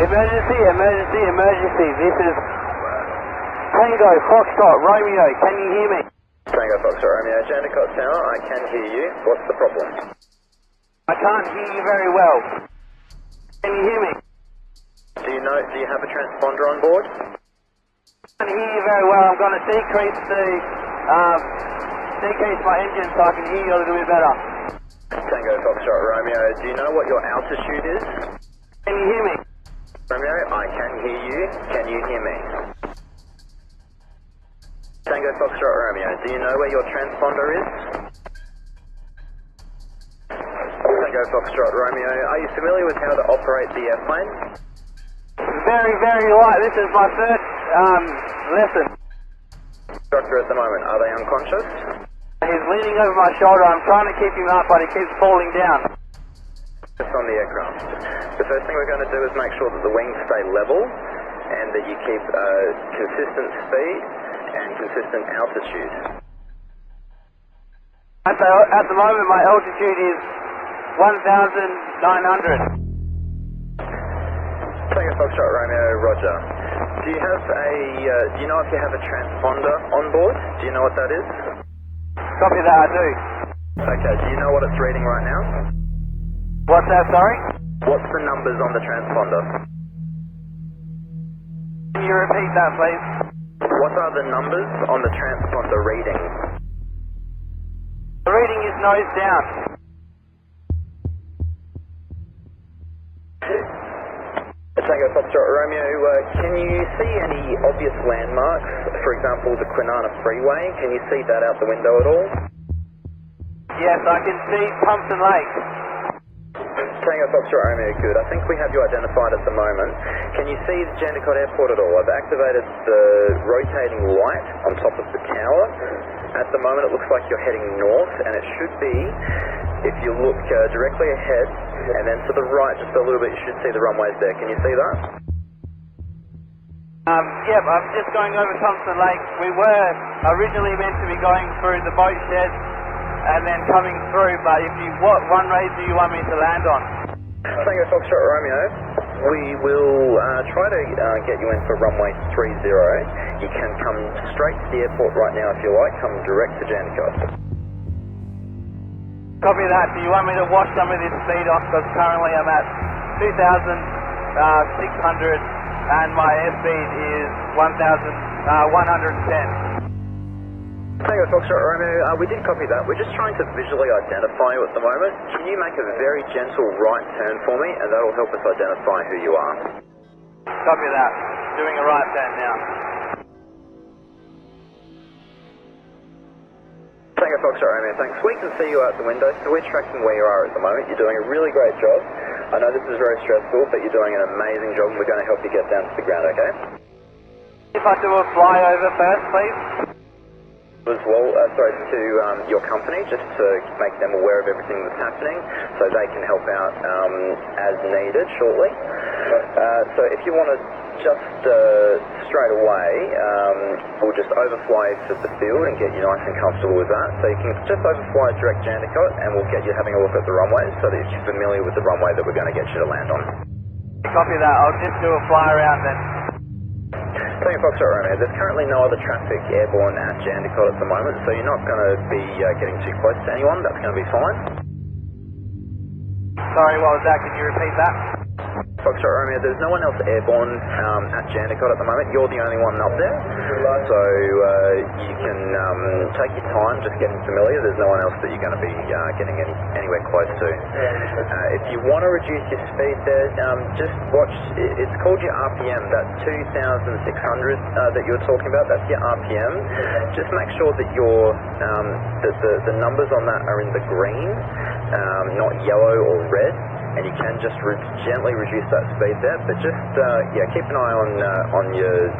Emergency, emergency, emergency. This is Tango, Foxtrot, Romeo. Can you hear me? Tango, Foxtrot, Romeo. Jandakot Tower, I can hear you. What's the problem? I can't hear you very well. Can you hear me? Do you have a transponder on board? I can't hear you very well. I'm going to decrease my engine so I can hear you a little bit better. Tango, Foxtrot, Romeo. Do you know what your altitude is? Can you hear me? Romeo, I can hear you. Can you hear me? Tango, Foxtrot, Romeo. Do you know where your transponder is? Tango, Foxtrot, Romeo. Are you familiar with how to operate the airplane? Very, very light. This is my first lesson. Instructor at the moment, are they unconscious? He's leaning over my shoulder. I'm trying to keep him up, but he keeps falling down. Just on the aircraft. The first thing we're going to do is make sure that the wings stay level and that you keep consistent speed and consistent altitude. At the moment, my altitude is 1,900. Tango Foxtrot Romeo, Roger. Do you know if you have a transponder on board? Do you know what that is? Copy that, I do. Okay, do you know what it's reading right now? What's that, sorry? What's the numbers on the transponder? Can you repeat that, please? What are the numbers on the transponder reading? The reading is nose down. Tango Foxtrot Romeo, can you see any obvious landmarks? For example, the Kwinana Freeway. Can you see that out the window at all? Yes, I can see Thompson Lake. Tango Foxtrot Romeo, good. I think we have you identified at the moment. Can you see the Jandakot Airport at all? I've activated the rotating light on top of the tower. At the moment it looks like you're heading north, and it should be, if you look directly ahead and then to the right just a little bit, you should see the runways there. Can you see that? Yep, I'm just going over Thompson Lake. We were originally meant to be going through the boat shed and then coming through, but what runways do you want me to land on? Tango Foxtrot Romeo, we will try to get you in for runway 30. You can come straight to the airport right now if you like, come direct to Jandakot. Copy that. Do you want me to wash some of this speed off? Because currently I'm at 2,600 and my airspeed is 1,110. Tango Foxtrot Romeo, we did copy that. We're just trying to visually identify you at the moment. Can you make a very gentle right turn for me, and that will help us identify who you are? Copy that. Doing a right turn now. Tango Foxtrot Romeo, thanks. We can see you out the window, so we're tracking where you are at the moment. You're doing a really great job. I know this is very stressful, but you're doing an amazing job, and we're going to help you get down to the ground, okay? If I do a flyover first, please. As well, to your company, just to make them aware of everything that's happening, so they can help out as needed shortly. So if you want to just straight away, we'll just overfly to the field and get you nice and comfortable with that. So you can just overfly direct Jandakot, and we'll get you having a look at the runways so that you're familiar with the runway that we're going to get you to land on. Copy that. I'll just do a fly around then. Tango Foxtrot Romeo, there's currently no other traffic airborne at Jandakot at the moment, so you're not going to be getting too close to anyone. That's going to be fine. Sorry, what was that? Can you repeat that? Foxtrot Romeo, there's no one else airborne at Jandakot at the moment. You're the only one up there, so you can take your time just getting familiar. There's no one else that you're going to be getting anywhere close to. If you want to reduce your speed there, just watch. It's called your RPM. That's 2,600 that you were talking about. That's your RPM. Just make sure that the numbers on that are in the green, not yellow or red. And you can just gently reduce that speed there, but just keep an eye on your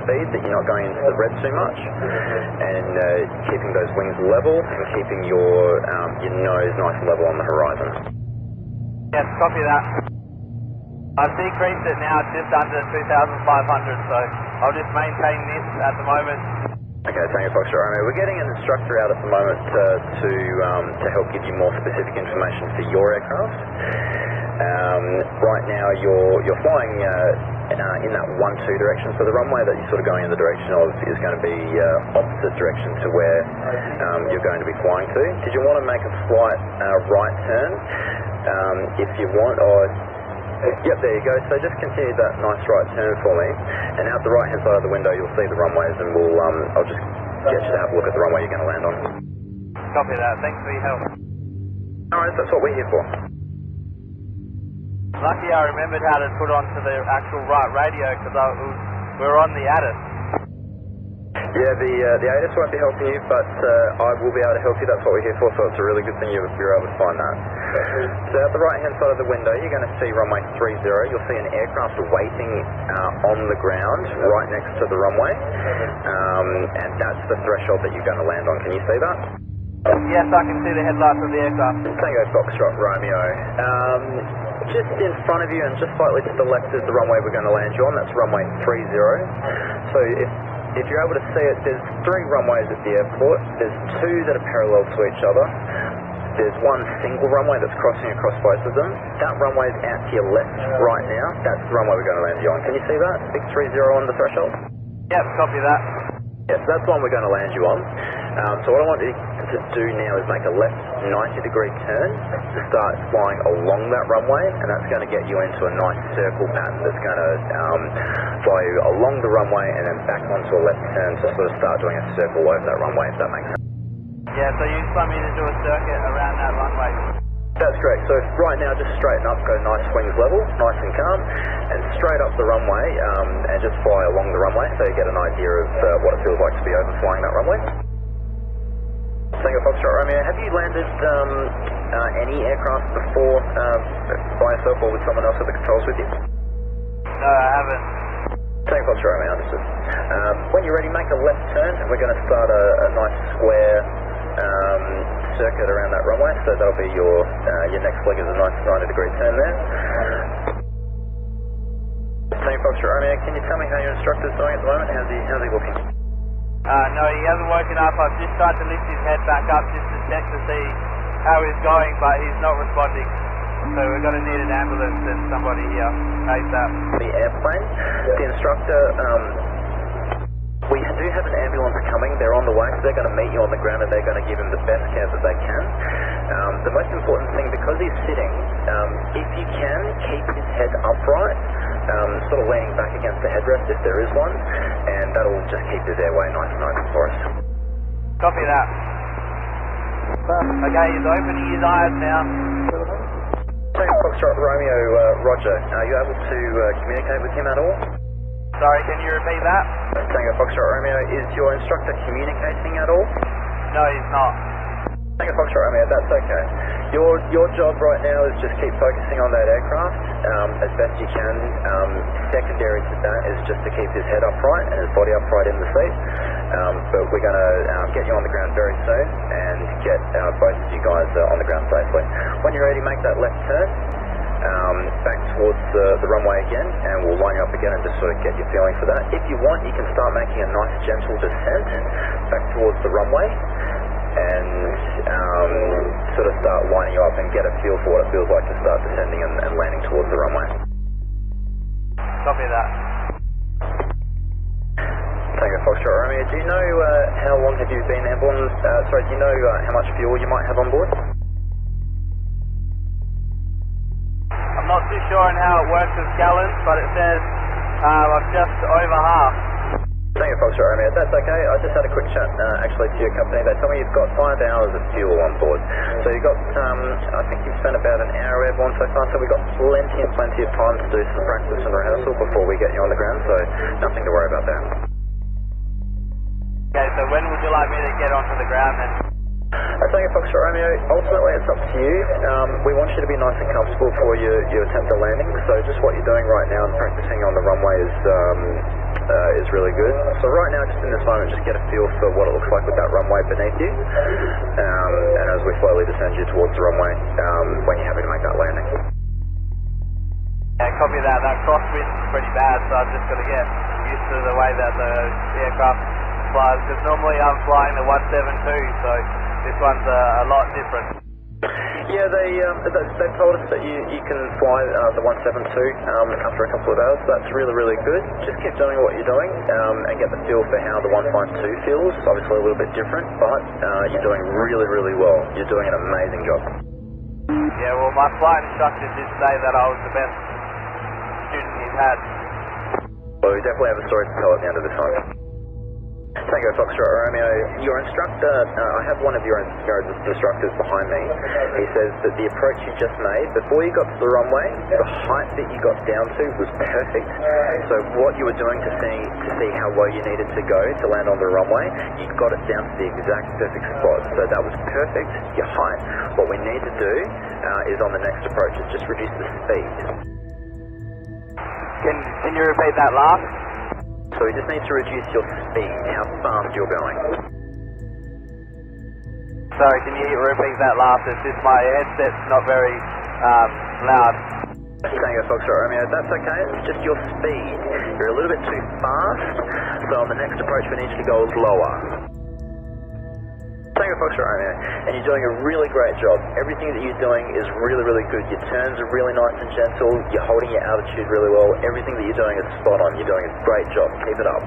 speed, that you're not going into the red too much, and keeping those wings level and keeping your nose nice and level on the horizon. Yes, copy that. I've decreased it now just under 2,500, so I'll just maintain this at the moment. Okay, Tango Foxtrot Romeo, we're getting an instructor out at the moment to help give you more specific information for your aircraft. Right now you're flying in that 1-2 direction, so the runway that you're sort of going in the direction of is going to be opposite direction to where you're going to be flying to. Did you want to make a slight right turn? If you want, or yep, there you go. So just continue that nice right turn for me, and out the right hand side of the window you'll see the runways, and I'll just get you to have a look at the runway you're going to land on. Copy that. Thanks for your help. Alright, that's what we're here for. Lucky I remembered how to put onto the actual right radio because we were on the ATC. Yeah, the ATC won't be helping you, but I will be able to help you. That's what we're here for, so it's a really good thing you're able to find that. So at the right hand side of the window you're going to see runway 30. You'll see an aircraft waiting on the ground right next to the runway, and that's the threshold that you're going to land on. Can you see that? Yes, I can see the headlights of the aircraft. Tango Foxtrot Romeo. Just in front of you and just slightly to the left is the runway we're going to land you on. That's runway 30. So if you're able to see it, there's 3 runways at the airport. There's 2 that are parallel to each other. There's one single runway that's crossing across both of them. That runway's out to your left right now. That's the runway we're going to land you on. Can you see that? Big 30 on the threshold? Yep, copy that. Yes, that's the one we're going to land you on. So what I want you to do now is make a left 90-degree turn to start flying along that runway, and that's going to get you into a nice circle pattern that's going to fly you along the runway and then back onto a left turn to sort of start doing a circle over that runway, if that makes sense. Yeah, so you just want me to do a circuit around that runway? That's correct. So right now just straighten up, go nice wings level, nice and calm, and straight up the runway and just fly along the runway so you get an idea of what it feels like to be overflying that runway. Tango Foxtrot Romeo, have you landed any aircraft before by yourself or with someone else at the controls with you? No, I haven't. Tango Foxtrot Romeo, understood. When you're ready, make a left turn, and we're going to start a nice square circuit around that runway, so that'll be your next leg is a nice 90-degree turn there. Tango Foxtrot Romeo, can you tell me how your instructor's doing at the moment? How's he looking? No, he hasn't woken up. I've just tried to lift his head back up just to check to see how he's going, but he's not responding. So we're going to need an ambulance and somebody here ASAP. The airplane, the instructor, we do have an ambulance coming. They're on the way, so they're going to meet you on the ground and they're going to give him the best care that they can. The most important thing, because he's sitting, if you can, keep his head upright, sort of leaning back against the headrest if there is one, and that'll just keep his airway nice and open for us. Copy that. Okay, he's opening his eyes now. Tango Foxtrot Romeo, Roger. Are you able to communicate with him at all? Sorry, can you repeat that? Tango Foxtrot Romeo, is your instructor communicating at all? No, he's not. Tango Foxtrot Romeo, that's okay. Your job right now is just keep focusing on that aircraft as best you can. Secondary to that is just to keep his head upright and his body upright in the seat. But we're going to get you on the ground very soon and get both of you guys on the ground safely. When you're ready, make that left turn back towards the runway again, and we'll line you up again and just sort of get your feeling for that. If you want, you can start making a nice gentle descent back towards the runway and sort of start lining you up and get a feel for what it feels like to start descending and landing towards the runway. Copy that. Tango Foxtrot Romeo, do you know how long have you been airborne? Sorry, do you know how much fuel you might have on board? I'm not too sure on how it works with gallons, but it says I'm just over half. Tango Foxtrot Romeo, that's okay. I just had a quick chat actually to your company. They told me you've got 5 hours of fuel on board. So you've got, I think you've spent about an hour airborne so far, so we've got plenty of time to do some practice and rehearsal before we get you on the ground, so nothing to worry about there. Okay, so when would you like me to get onto the ground then? Tango Foxtrot Romeo, ultimately it's up to you. We want you to be nice and comfortable before you attempt a landing, so just what you're doing right now and practicing on the runway is really good. So right now, just in this moment, just get a feel for what it looks like with that runway beneath you, and as we slowly descend you towards the runway, when you're happy to make that landing. Yeah, copy that. That crosswind's pretty bad, so I'm just going to get used to the way that the aircraft flies, because normally I'm flying the 172, so this one's a lot different. Yeah, they've told us that you can fly the 172 after a couple of hours. That's really, really good. Just keep doing what you're doing and get the feel for how the 152 feels. Obviously a little bit different, but you're doing really, really well. You're doing an amazing job. Yeah, well, my flight instructor did say that I was the best student he's had. Well, we definitely have a story to tell at the end of this time. Tango Foxtrot Romeo, your instructor, I have one of your instructors behind me. He says that the approach you just made, before you got to the runway, the height that you got down to was perfect. So what you were doing to see how low you needed to go to land on the runway, you got it down to the exact perfect spot. So that was perfect, your height. What we need to do is on the next approach is just reduce the speed. Can you repeat that last? So we just need to reduce your speed, how fast you're going. Sorry, can you repeat that last? It's just my headset's not very loud. Tango Foxtrot Romeo, that's okay, it's just your speed. You're a little bit too fast, so on the next approach we need you to go lower. Tango Foxtrot Romeo, and you're doing a really great job. Everything that you're doing is really, really good. Your turns are really nice and gentle. You're holding your altitude really well. Everything that you're doing is spot on. You're doing a great job. Keep it up.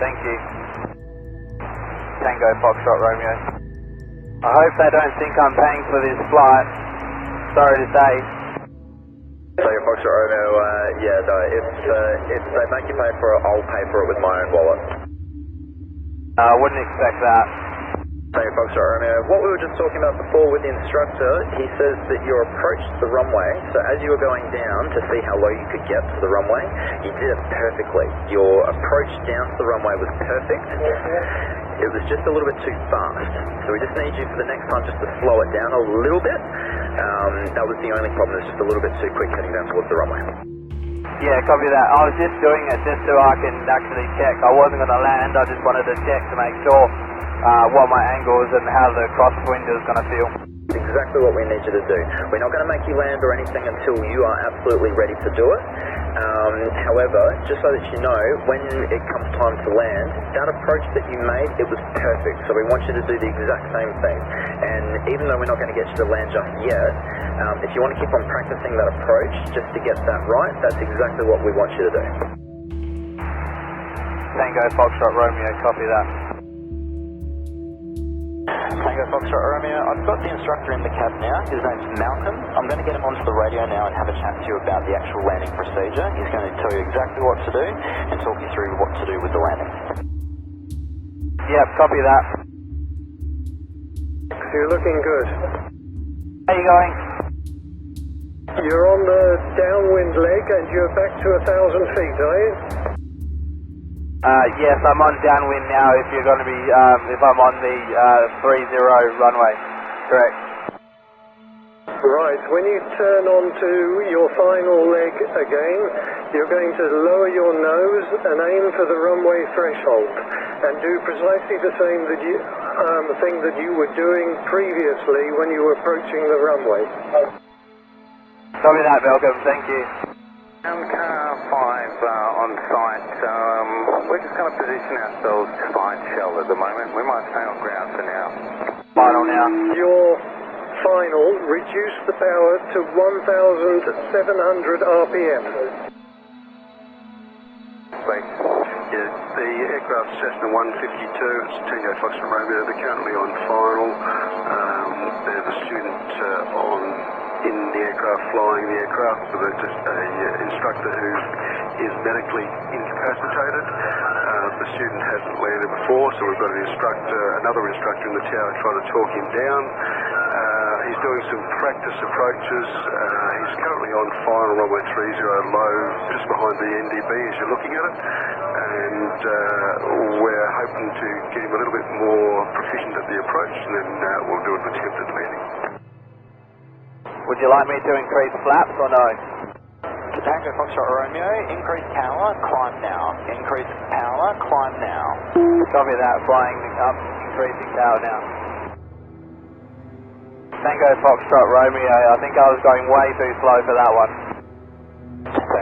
Thank you. Tango Foxtrot Romeo. I hope they don't think I'm paying for this flight. Sorry to say. Tango Foxtrot Romeo, yeah, no, if they make you pay for it, I'll pay for it with my own wallet. I wouldn't expect that. Tango Foxtrot Romeo, what we were just talking about before with the instructor, he says that your approach to the runway, so as you were going down to see how low you could get to the runway, you did it perfectly. Your approach down to the runway was perfect. It was just a little bit too fast. So we just need you for the next time just to slow it down a little bit. That was the only problem, it was just a little bit too quick heading down towards the runway. Yeah, copy that. I was just doing it just so I can actually check. I wasn't going to land, I just wanted to check to make sure what my angles and how the crosswind is going to feel. Exactly what we need you to do. We're not going to make you land or anything until you are absolutely ready to do it. However, just so that you know, when it comes time to land, that approach that you made, it was perfect. So we want you to do the exact same thing. And even though we're not going to get you to land just yet, if you want to keep on practicing that approach just to get that right, that's exactly what we want you to do. Tango Foxtrot Romeo, copy that. Tango Foxtrot Romeo, I've got the instructor in the cab now. His name's Malcolm. I'm going to get him onto the radio now and have a chat to you about the actual landing procedure. He's going to tell you exactly what to do and talk you through what to do with the landing. Yep, copy that. You're looking good. How are you going? You're on the downwind leg and you're back to 1,000 feet, are you? Yes, I'm on downwind now if you're going to be, if I'm on the 30 runway, correct. Right, when you turn onto your final leg again, you're going to lower your nose and aim for the runway threshold and do precisely the same thing that you were doing previously when you were approaching the runway. Copy that, Malcolm, thank you. Car 5 on site. We're just going to position ourselves to find shell at the moment. We might stay on ground for now. Final now. Your final, reduce the power to 1,700 RPM. Wait. Yeah, the aircraft's Cessna 152, it's Tango Foxtrot Romeo, they're currently on final. There's a student in the aircraft flying the aircraft with just an instructor who is medically incapacitated. The student hasn't landed before, so we've got another instructor in the tower trying to talk him down. He's doing some practice approaches. He's currently on final runway 30 low, just behind the NDB as you're looking at it. And we're hoping to get him a little bit more proficient at the approach, and then we'll do an attempted landing. Would you like me to increase flaps or no? Tango Foxtrot Romeo, increase power, climb now. Increase power, climb now. Copy that, flying up, increasing power now. Tango Foxtrot Romeo, I think I was going way too slow for that one.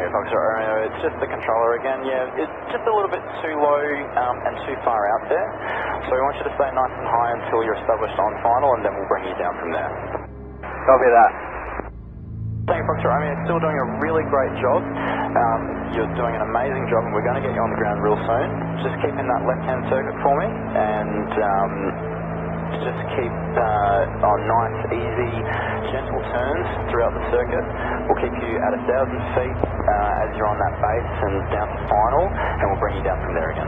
Tango Foxtrot Romeo, it's just the controller again. Yeah, it's just a little bit too low and too far out there. So we want you to stay nice and high until you're established on final, and then we'll bring you down from there. Copy that. Tango Foxtrot Romeo, still doing a really great job. You're doing an amazing job, and we're going to get you on the ground real soon. Just keep in that left-hand circuit for me, and just keep on nice, easy, gentle turns throughout the circuit. We'll keep you at 1,000 feet as you're on that base and down to final, and we'll bring you down from there again.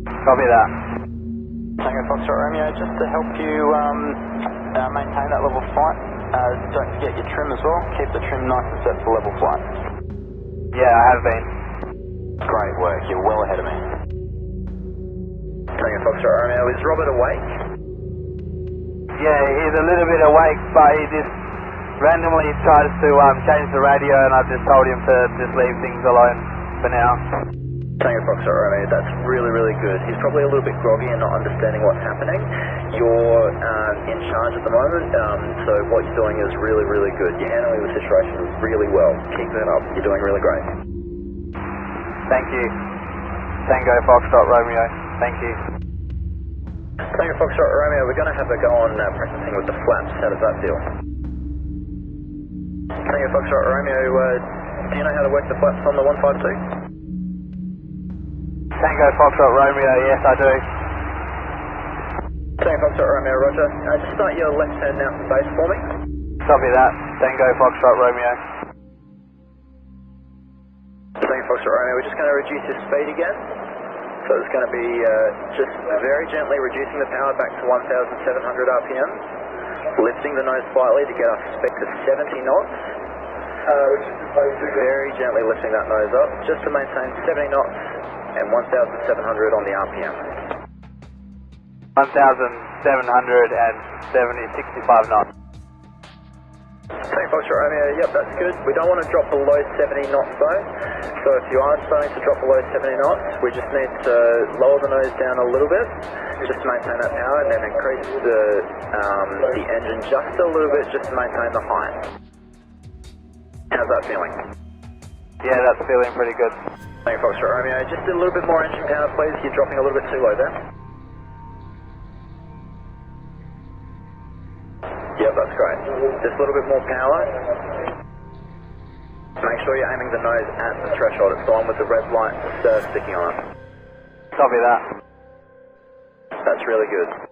Copy that. Tango Foxtrot Romeo, just to help you maintain that level of flight, don't forget your trim as well. Keep the trim nice and set for level flight. Yeah, I have been. Great work, you're well ahead of me. Tango Foxtrot Romeo, is Robert awake? Yeah, he's a little bit awake, but he just randomly tries to change the radio, and I've just told him to just leave things alone for now. Tango Foxtrot Romeo, that's really, really good. He's probably a little bit groggy and not understanding what's happening. You're in charge at the moment, so what you're doing is really, really good. You're handling the situation really well. Keep that up. You're doing really great. Thank you. Tango Foxtrot Romeo. Thank you. Tango Foxtrot Romeo, we're going to have a go on practicing with the flaps. How does that feel? Tango Foxtrot Romeo, do you know how to work the flaps on the 152? Tango Foxtrot Romeo, yes I do. Tango Foxtrot Romeo, roger. Just start your left hand out from base for me. Copy that. Tango Foxtrot Romeo. Tango Foxtrot Romeo, we're just going to reduce your speed again. So it's going to be just very gently reducing the power back to 1,700 RPM, lifting the nose slightly to get us spec to 70 knots. Very gently lifting that nose up, just to maintain 70 knots and 1,700 on the RPM. 1,765 knots. Tango Foxtrot Romeo, yep, that's good. We don't want to drop below 70 knots though. So if you are starting to drop below 70 knots, we just need to lower the nose down a little bit, just to maintain that power, and then increase the engine just a little bit, just to maintain the height. How's that feeling? Yeah, that's feeling pretty good. Tango Foxtrot Romeo, just a little bit more engine power please. You're dropping a little bit too low there. Yep, that's great. Just a little bit more power. Make sure you're aiming the nose at the threshold. It's the one with the red light sticking on it. Copy that. That's really good.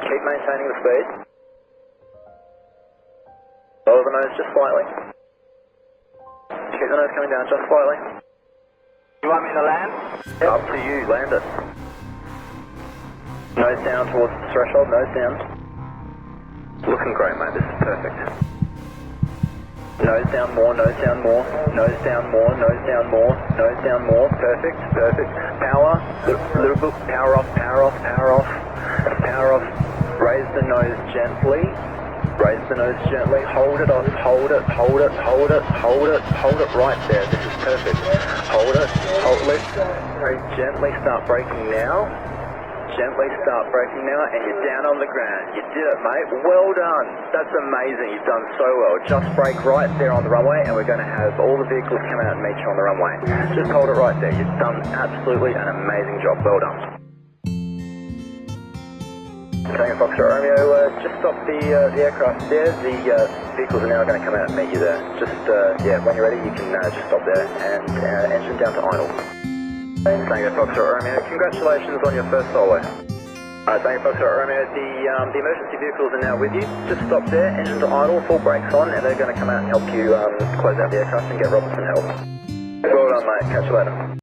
Keep maintaining the speed. Lower the nose just slightly. Keep the nose coming down just slightly. You want me to land? Up to you, land it. Nose down towards the threshold, nose down. Looking great, mate, this is perfect. Nose down more, nose down more, nose down more, nose down more, nose down more. Perfect, perfect. Power, little bit, power off, power off, power off, power off. Raise the nose gently, raise the nose gently. Hold it off, hold it, hold it, hold it, hold it, hold it right there. This is perfect. Hold it, hold it. Gently start braking now. Gently start braking now, and you're down on the ground. You did it, mate. Well done. That's amazing. You've done so well. Just brake right there on the runway, and we're going to have all the vehicles come out and meet you on the runway. Just hold it right there. You've done absolutely an amazing job. Well done. Tango Foxtrot Romeo, just stop the aircraft there. The vehicles are now going to come out and meet you there. Just, yeah, when you're ready, you can just stop there and engine down to idle. Tango Foxtrot Romeo, congratulations on your first solo. Tango Foxtrot Romeo, the emergency vehicles are now with you. Just stop there, engine to idle, full brakes on, and they're going to come out and help you close out the aircraft and get Robertson help. Well done, mate. Catch you later.